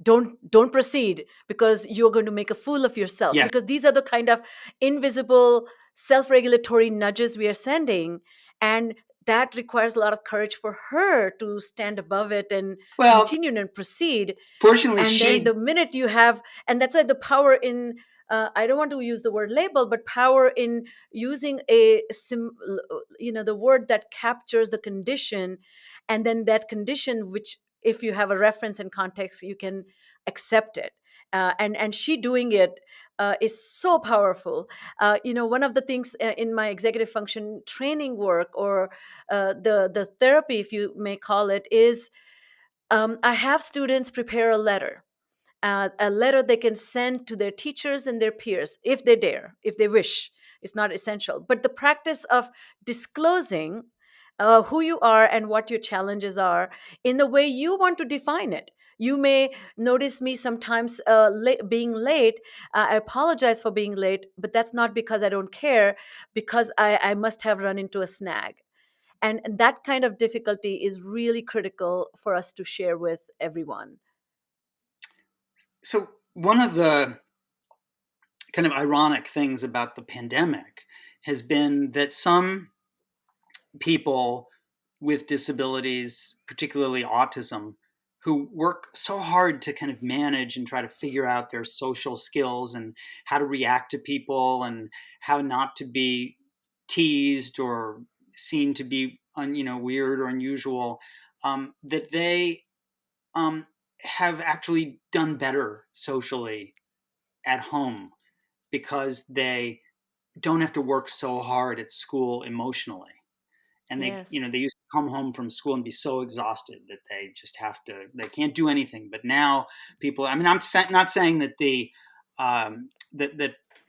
Don't proceed because you're going to make a fool of yourself. Yes. Because these are the kind of invisible self-regulatory nudges we are sending. And that requires a lot of courage for her to stand above it and Well, continue and proceed. fortunately, And then she the minute you have, and that's why the power in, I don't want to use the word label, but power in using the word that captures the condition, and then that condition, which if you have a reference and context, you can accept it. And she doing it is so powerful. One of the things in my executive function training work, or the therapy, if you may call it, is I have students prepare a letter they can send to their teachers and their peers if they dare, if they wish. It's not essential. But the practice of disclosing who you are and what your challenges are in the way you want to define it. You may notice me sometimes being late. I apologize for being late, but that's not because I don't care, because I must have run into a snag. And that kind of difficulty is really critical for us to share with everyone. So one of the kind of ironic things about the pandemic has been that some people with disabilities, particularly autism, who work so hard to kind of manage and try to figure out their social skills and how to react to people and how not to be teased or seen to be weird or unusual, that they have actually done better socially at home because they don't have to work so hard at school emotionally. And Yes. they used to come home from school and be so exhausted that they just they can't do anything. But now people, I mean, not saying that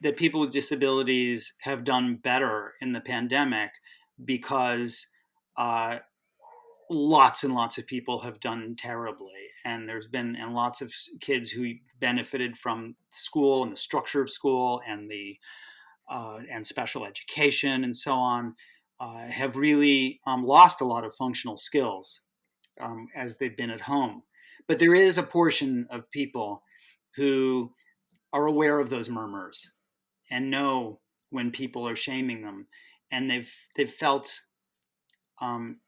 that people with disabilities have done better in the pandemic, because uh, lots and lots of people have done terribly, and lots of kids who benefited from school and the structure of school and the and special education and so on, have really lost a lot of functional skills as they've been at home. But there is a portion of people who are aware of those murmurs and know when people are shaming them, and they've felt um,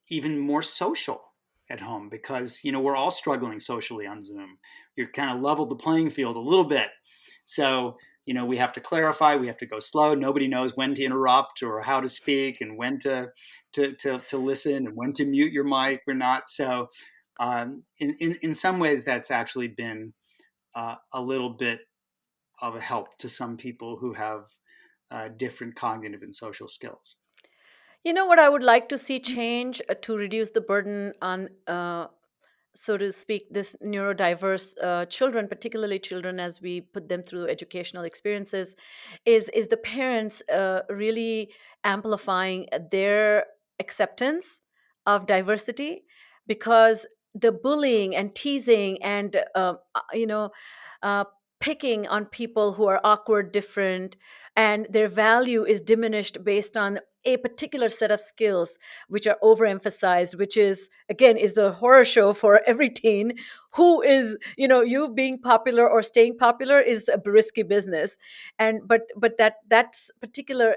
even more social at home, because we're all struggling socially on Zoom. You're kind of leveled the playing field a little bit, so we have to clarify, we have to go slow. Nobody knows when to interrupt or how to speak and when to listen and when to mute your mic or not. So in some ways that's actually been a little bit of a help to some people who have different cognitive and social skills. You know what I would like to see change to reduce the burden on, so to speak, this neurodiverse children, particularly children as we put them through educational experiences, is the parents really amplifying their acceptance of diversity, because the bullying and teasing and uh, picking on people who are awkward, different, and their value is diminished based on a particular set of skills which are overemphasized, which is again is the horror show for every teen. Who is, you being popular or staying popular is a risky business. And but that's particular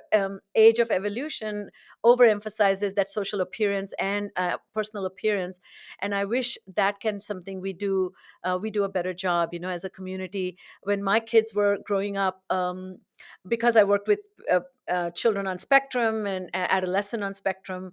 age of evolution overemphasizes that social appearance and personal appearance. And I wish that can something we do a better job, as a community. When my kids were growing up, because I worked with children on spectrum and adolescent on spectrum,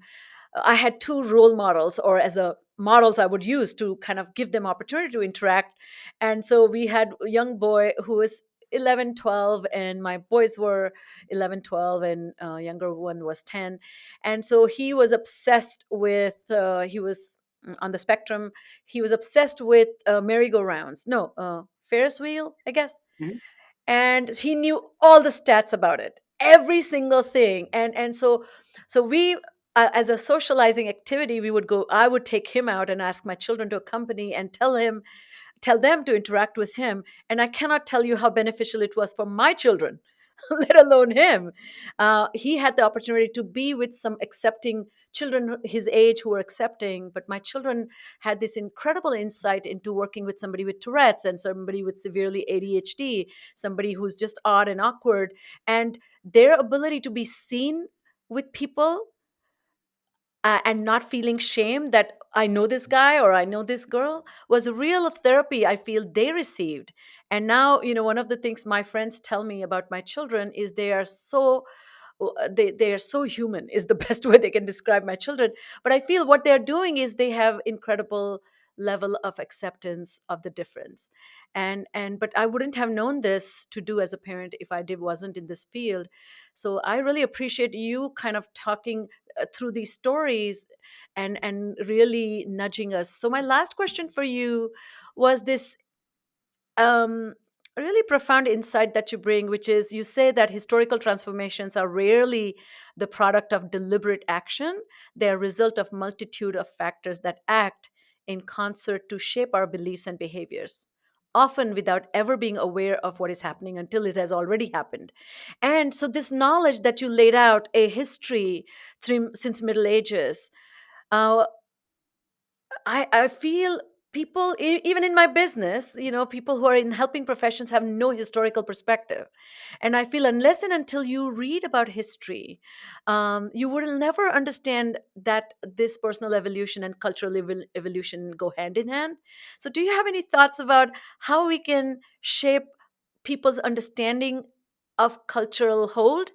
I had two role models, or as a models I would use to kind of give them opportunity to interact. And so we had a young boy who was 11, 12, and my boys were 11, 12, and younger one was 10. And so he was obsessed with, he was on the spectrum, he was obsessed with merry-go-rounds. No, Ferris wheel, I guess. Mhm. And he knew all the stats about it, every single thing. And so we, as a socializing activity, I would take him out and ask my children to accompany and tell them to interact with him. And I cannot tell you how beneficial it was for my children, let alone him. He had the opportunity to be with some accepting children his age who were accepting, but my children had this incredible insight into working with somebody with Tourette's and somebody with severely ADHD, somebody who's just odd and awkward. And their ability to be seen with people and not feeling shame that I know this guy or I know this girl was a real therapy I feel they received. And now, one of the things my friends tell me about my children is they are so human is the best way they can describe my children. But I feel what they're doing is they have incredible level of acceptance of the difference. And but I wouldn't have known this to do as a parent if I did wasn't in this field. So I really appreciate you kind of talking through these stories and really nudging us. So my last question for you was this um, really profound insight that you bring, which is you say that historical transformations are rarely the product of deliberate action. They're a result of multitude of factors that act in concert to shape our beliefs and behaviors, often without ever being aware of what is happening until it has already happened. And so this knowledge that you laid out, a history since Middle Ages, uh, I feel people, even in my business, people who are in helping professions have no historical perspective. And I feel unless and until you read about history, you will never understand that this personal evolution and cultural evolution go hand in hand. So, do you have any thoughts about how we can shape people's understanding of cultural hold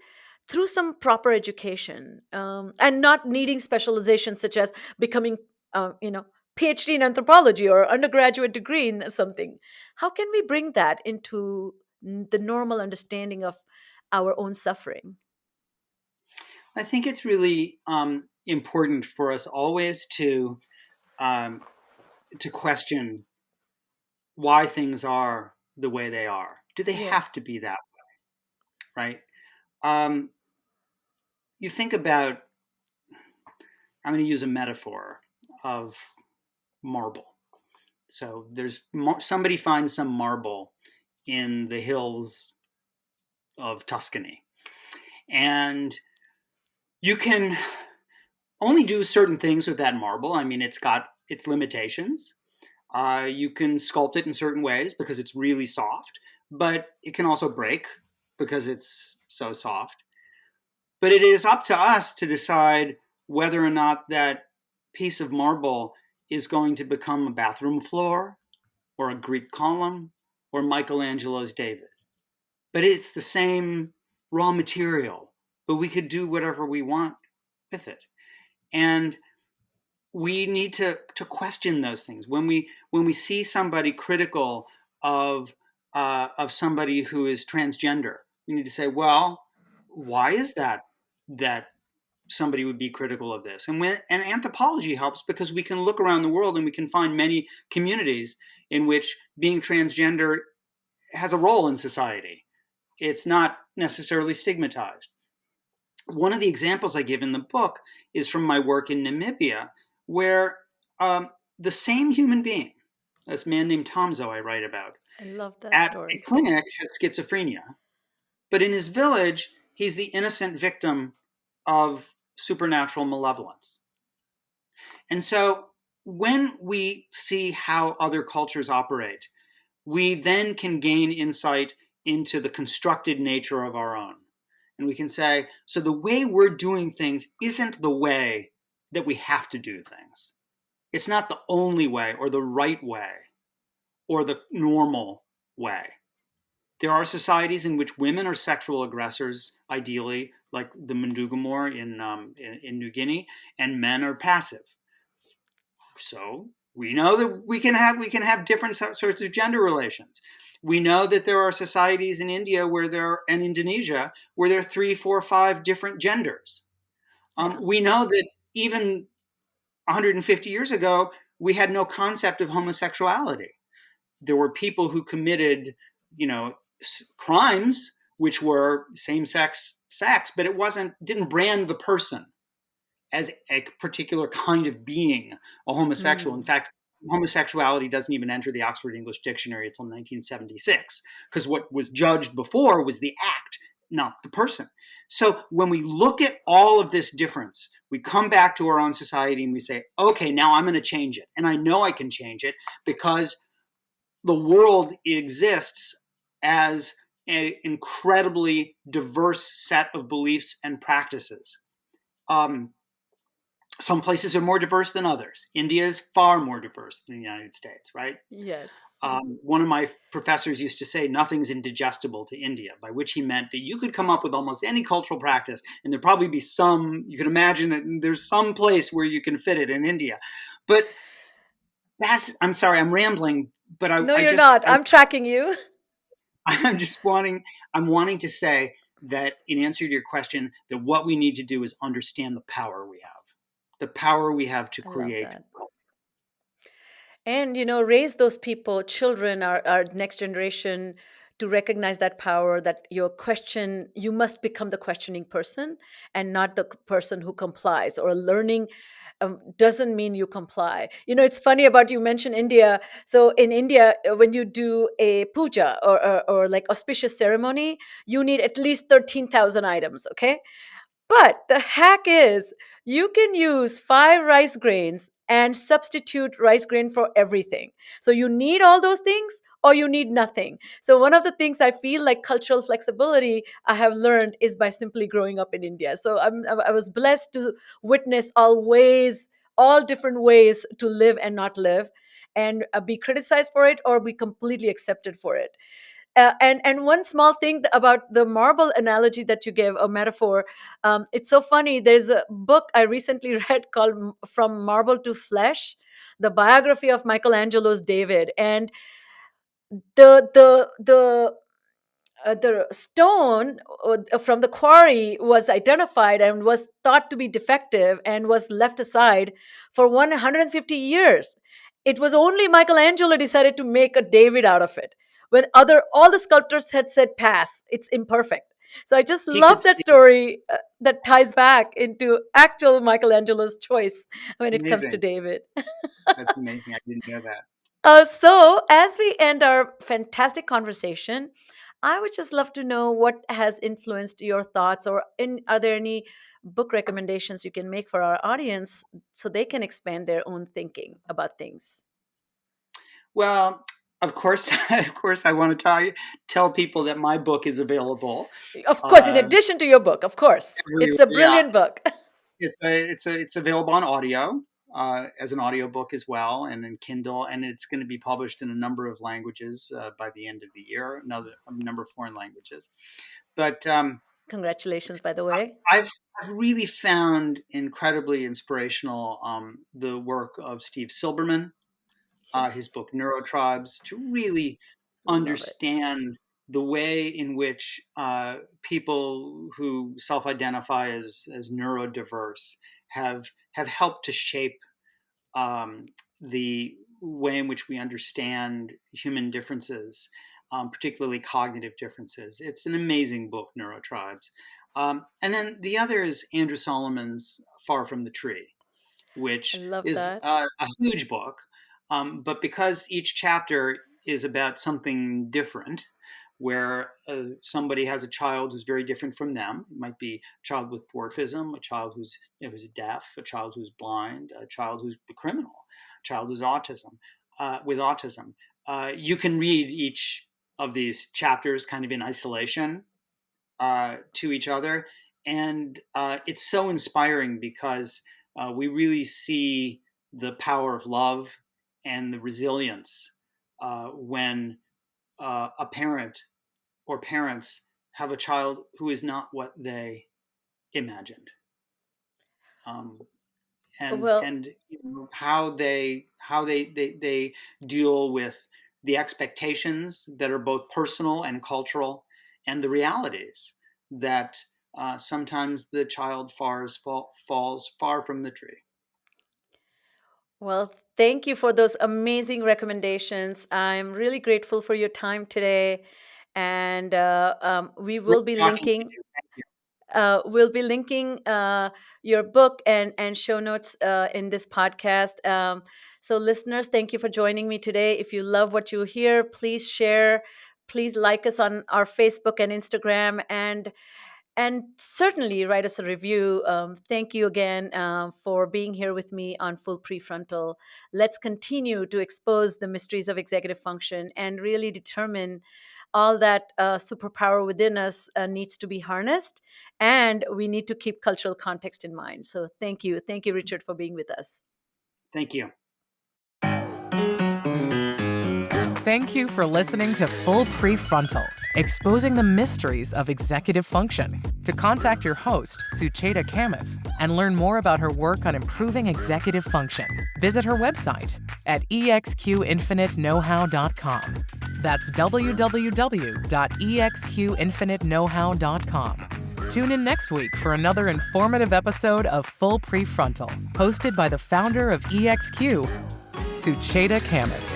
through some proper education, and not needing specialization such as becoming PhD in anthropology or undergraduate degree in something? How can we bring that into the normal understanding of our own suffering? I think it's really important for us always um, to question why things are the way they are. Do they have Yes. to be that way, right? Um, you think about, I'm going to use a metaphor of marble. So somebody finds some marble in the hills of Tuscany, and you can only do certain things with that marble. I mean, it's got its limitations. You can sculpt it in certain ways because it's really soft, but it can also break because it's so soft. But it is up to us to decide whether or not that piece of marble is going to become a bathroom floor or a Greek column or Michelangelo's David. But it's the same raw material, but we could do whatever we want with it. And we need to question those things when we see somebody critical of somebody who is transgender. We need to say, well, why is that somebody would be critical of this? And anthropology helps because we can look around the world and we can find many communities in which being transgender has a role in society. It's not necessarily stigmatized. One of the examples I give in the book is from my work in Namibia, where the same human being, this man named Tomzo I write about, I love that at a story. clinic has schizophrenia, but in his village, he's the innocent victim of supernatural malevolence. And so when we see how other cultures operate, we then can gain insight into the constructed nature of our own. And we can say, so the way we're doing things isn't the way that we have to do things. It's not the only way or the right way or the normal way. There are societies in which women are sexual aggressors, ideally, like the Mundugumor in New Guinea, and men are passive. So we know that we can have different sorts of gender relations. We know that there are societies in India and Indonesia where there are 3, 4, 5 different genders. Yeah. We know that even 150 years ago, we had no concept of homosexuality. There were people who committed, crimes which were same-sex sex, but didn't brand the person as a particular kind of being, a homosexual. In Mm. fact, homosexuality doesn't even enter the Oxford English Dictionary until 1976, because what was judged before was the act, not the person. So when we look at all of this difference, we come back to our own society and we say, okay, now I'm going to change it. And I know I can change it because the world exists as an incredibly diverse set of beliefs and practices. Some places are more diverse than others. India is far more diverse than the United States, right? Yes. One of my professors used to say nothing's indigestible to India, by which he meant that you could come up with almost any cultural practice, and there'd probably be some, you can imagine that there's some place where you can fit it in India. But I'm sorry, I'm rambling, but No, you're not. I'm tracking you. I'm just wanting to say that in answer to your question, that what we need to do is understand the power we have to I love create. that. And, raise those people, children, our next generation, to recognize that power, that you must become the questioning person and not the person who complies, or learning doesn't mean you comply. It's funny about, you mentioned India. So in India, when you do a puja, or like auspicious ceremony, you need at least 13,000 items, okay? But the hack is, you can use 5 rice grains and substitute rice grain for everything. So you need all those things or you need nothing. So one of the things I feel like cultural flexibility I have learned is by simply growing up in India. So I was blessed to witness all different ways to live and not live, and be criticized for it or be completely accepted for it. And one small thing about the marble analogy that you gave, a metaphor, it's so funny. There's a book I recently read called From Marble to Flesh, the biography of Michelangelo's David. And the stone from the quarry was identified and was thought to be defective and was left aside for 150 years. It was only Michelangelo decided to make a David out of it, when all the sculptors had said pass, it's imperfect. So I just He could love that see it. story, that ties back into actual Michelangelo's choice when it comes to Amazing. David. That's amazing. I didn't know that. So, as we end our fantastic conversation, I would just love to know what has influenced your thoughts, or are there any book recommendations you can make for our audience so they can expand their own thinking about things? Well, of course, of course, I want to tell people that my book is available Of course, in uh, addition to your book, of course. It's everywhere. a Yeah, brilliant book. it's available on audio, as an audiobook as well, and in Kindle, and it's going to be published in a number of languages by the end of the year. A number of foreign languages, but Congratulations, by the way. I've really found incredibly inspirational the work of Steve Silberman, Yes, his book Neurotribes, to really love it. understand the way in which people who self-identify as neurodiverse have helped to shape the way in which we understand human differences, particularly cognitive differences. It's an amazing book, Neurotribes. And then the other is Andrew Solomon's Far from the Tree, I which love is that. a huge book. But because each chapter is about something different, where somebody has a child who's very different from them. It might be a child with dwarfism, a child who's deaf, a child who's blind, a child who's a criminal, a child who's with autism. You can read each of these chapters kind of in isolation to each other, and it's so inspiring because we really see the power of love and the resilience when a parent or parents have a child who is not what they imagined, um, Well, and how they deal with the expectations that are both personal and cultural, and the realities that sometimes the child falls far from the tree. Well, thank you for those amazing recommendations. I'm really grateful for your time today. And we Great will be talking to linking. you. Thank you. We'll be linking your book and show notes in this podcast. So, listeners, thank you for joining me today. If you love what you hear, please share. Please like us on our Facebook and Instagram, and certainly write us a review. Thank you again for being here with me on Full Prefrontal. Let's continue to expose the mysteries of executive function and really determine all that superpower within us needs to be harnessed, and we need to keep cultural context in mind. So thank you, Richard, for being with us. Thank you. Thank you for listening to Full PreFrontal, exposing the mysteries of executive function. To contact your host, Sucheta Kamath, and learn more about her work on improving executive function, visit her website at exqinfiniteknowhow.com. That's www.exqinfiniteknowhow.com. Tune in next week for another informative episode of Full PreFrontal, hosted by the founder of EXQ, Sucheta Kamath.